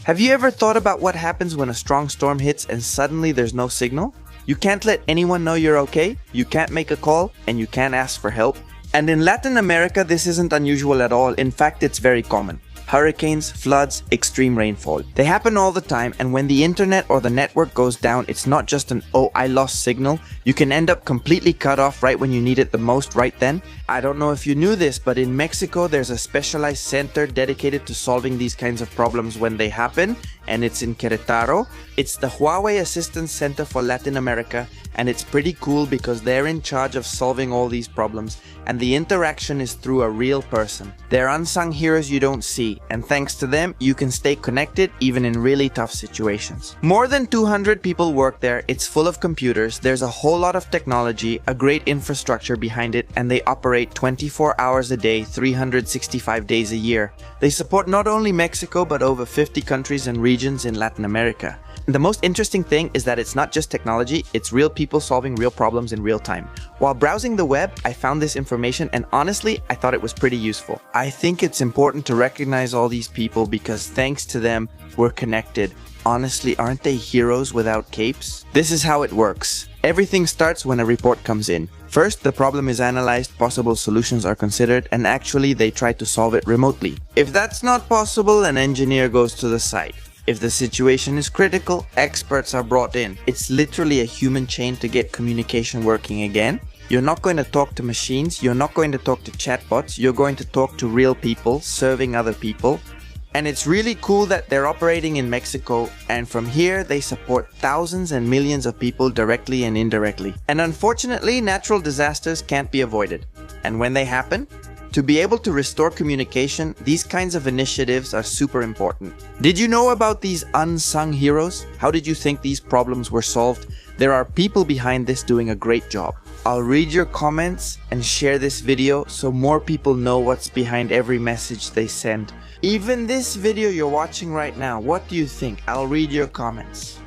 Have you ever thought about what happens when a strong storm hits and suddenly there's no signal? You can't let anyone know you're okay, you can't make a call, and you can't ask for help. And in Latin America, this isn't unusual at all. In fact, it's very common. Hurricanes, floods, extreme rainfall. They happen all the time, and when the internet or the network goes down, it's not just an "oh, I lost signal." You can end up completely cut off right when you need it the most right then. I don't know if you knew this, but in Mexico, there's a specialized center dedicated to solving these kinds of problems when they happen, and it's in Querétaro. It's the Huawei Assistance Center for Latin America, and it's pretty cool because they're in charge of solving all these problems, and the interaction is through a real person. They're unsung heroes you don't see, and thanks to them, you can stay connected even in really tough situations. More than 200 people work there, it's full of computers, there's a whole lot of technology, a great infrastructure behind it, and they operate 24 hours a day, 365 days a year. They support not only Mexico, but over 50 countries and regions in Latin America. And the most interesting thing is that it's not just technology, it's real people solving real problems in real time. While browsing the web, I found this information and honestly, I thought it was pretty useful. I think it's important to recognize all these people because thanks to them, we're connected. Honestly, aren't they heroes without capes? This is how it works. Everything starts when a report comes in. First, the problem is analyzed, possible solutions are considered, and actually they try to solve it remotely. If that's not possible, an engineer goes to the site. If the situation is critical, experts are brought in. It's literally a human chain to get communication working again. You're not going to talk to machines, you're not going to talk to chatbots, you're going to talk to real people serving other people. And it's really cool that they're operating in Mexico, and from here they support thousands and millions of people directly and indirectly. And unfortunately, natural disasters can't be avoided. And when they happen, to be able to restore communication, these kinds of initiatives are super important. Did you know about these unsung heroes? How did you think these problems were solved? There are people behind this doing a great job. I'll read your comments and share this video so more people know what's behind every message they send. Even this video you're watching right now, what do you think? I'll read your comments.